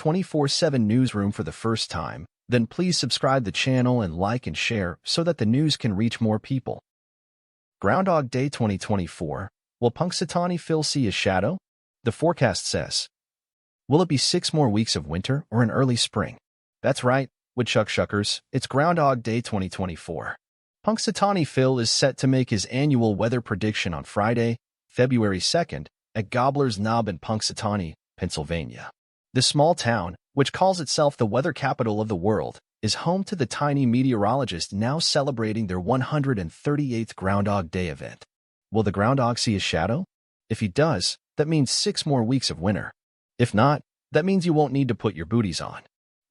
24/7 newsroom for the first time, then please subscribe the channel and like and share so that the news can reach more people. Groundhog Day 2024. Will Punxsutawney Phil see a shadow? The forecast says. Will it be 6 more weeks of winter or an early spring? That's right, woodchuck-chuckers, it's Groundhog Day 2024. Punxsutawney Phil is set to make his annual weather prediction on Friday, February 2nd, at Gobbler's Knob in Punxsutawney, Pennsylvania. The small town, which calls itself the weather capital of the world, is home to the tiny meteorologists now celebrating their 138th Groundhog Day event. Will the groundhog see a shadow? If he does, that means 6 more weeks of winter. If not, that means you won't need to put your booties on.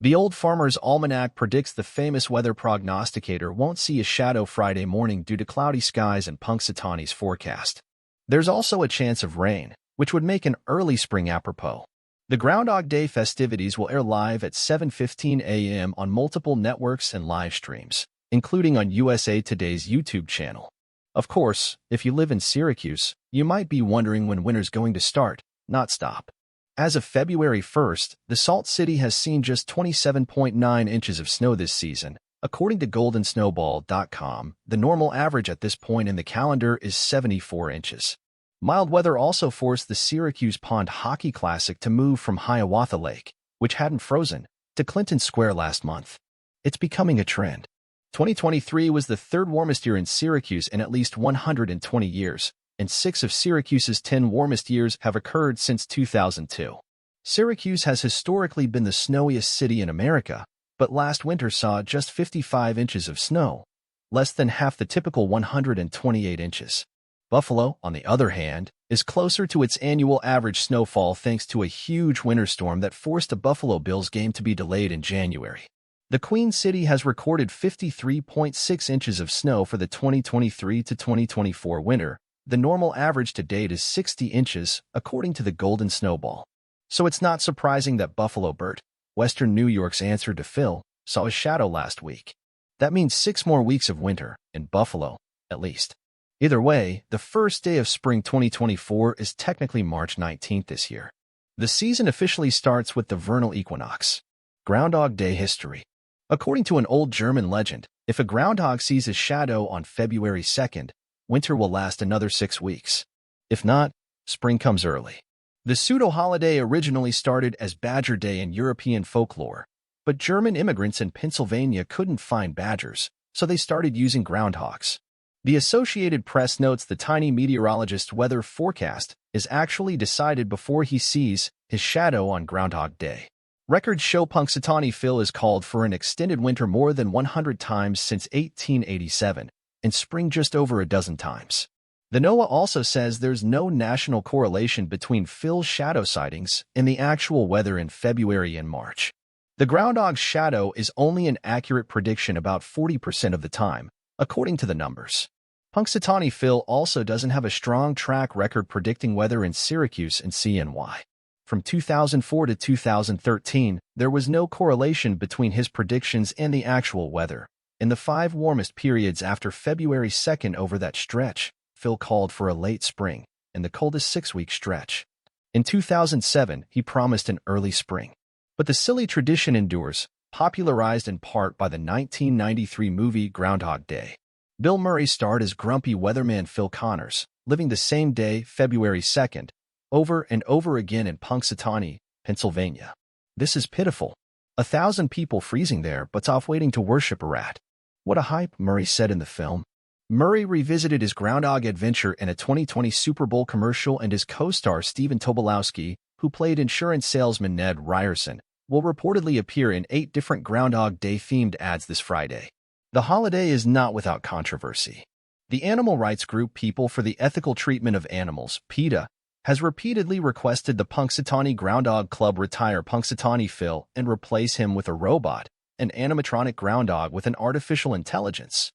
The Old Farmer's Almanac predicts the famous weather prognosticator won't see a shadow Friday morning due to cloudy skies in Punxsutawney's forecast. There's also a chance of rain, which would make an early spring apropos. The Groundhog Day festivities will air live at 7:15 a.m. on multiple networks and live streams, including on USA Today's YouTube channel. Of course, if you live in Syracuse, you might be wondering when winter's going to start, not stop. As of February 1st, the Salt City has seen just 27.9 inches of snow this season. According to GoldenSnowball.com, the normal average at this point in the calendar is 74 inches. Mild weather also forced the Syracuse Pond Hockey Classic to move from Hiawatha Lake, which hadn't frozen, to Clinton Square last month. It's becoming a trend. 2023 was the 3rd warmest year in Syracuse in at least 120 years, and 6 of Syracuse's 10 warmest years have occurred since 2002. Syracuse has historically been the snowiest city in America, but last winter saw just 55 inches of snow, less than half the typical 128 inches. Buffalo, on the other hand, is closer to its annual average snowfall thanks to a huge winter storm that forced a Buffalo Bills game to be delayed in January. The Queen City has recorded 53.6 inches of snow for the 2023 to 2024 winter. The normal average to date is 60 inches, according to the Golden Snowball. So it's not surprising that Buffalo Bert, Western New York's answer to Phil, saw a shadow last week. That means 6 more weeks of winter, in Buffalo, at least. Either way, the first day of spring 2024 is technically March 19th this year. The season officially starts with the vernal equinox. Groundhog Day history. According to an old German legend, if a groundhog sees his shadow on February 2nd, winter will last another 6 weeks. If not, spring comes early. The pseudo-holiday originally started as Badger Day in European folklore, but German immigrants in Pennsylvania couldn't find badgers, so they started using groundhogs. The Associated Press notes the tiny meteorologist's weather forecast is actually decided before he sees his shadow on Groundhog Day. Records show Punxsutawney Phil has called for an extended winter more than 100 times since 1887, and spring just over a dozen times. The NOAA also says there's no national correlation between Phil's shadow sightings and the actual weather in February and March. The groundhog's shadow is only an accurate prediction about 40% of the time, according to the numbers. Punxsutawney Phil also doesn't have a strong track record predicting weather in Syracuse and CNY. From 2004 to 2013, there was no correlation between his predictions and the actual weather. In the 5 warmest periods after February 2nd over that stretch, Phil called for a late spring, in the coldest 6-week stretch. In 2007, he promised an early spring. But the silly tradition endures, popularized in part by the 1993 movie Groundhog Day. Bill Murray starred as grumpy weatherman Phil Connors, living the same day, February 2nd, over and over again in Punxsutawney, Pennsylvania. This is pitiful. 1,000 people freezing there but off waiting to worship a rat. What a hype, Murray said in the film. Murray revisited his groundhog adventure in a 2020 Super Bowl commercial, and his co-star Stephen Tobolowsky, who played insurance salesman Ned Ryerson, will reportedly appear in 8 different Groundhog Day-themed ads this Friday. The holiday is not without controversy. The animal rights group People for the Ethical Treatment of Animals, PETA, has repeatedly requested the Punxsutawney Groundhog Club retire Punxsutawney Phil and replace him with a robot, an animatronic groundhog with an artificial intelligence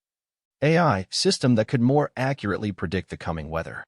(AI) system that could more accurately predict the coming weather.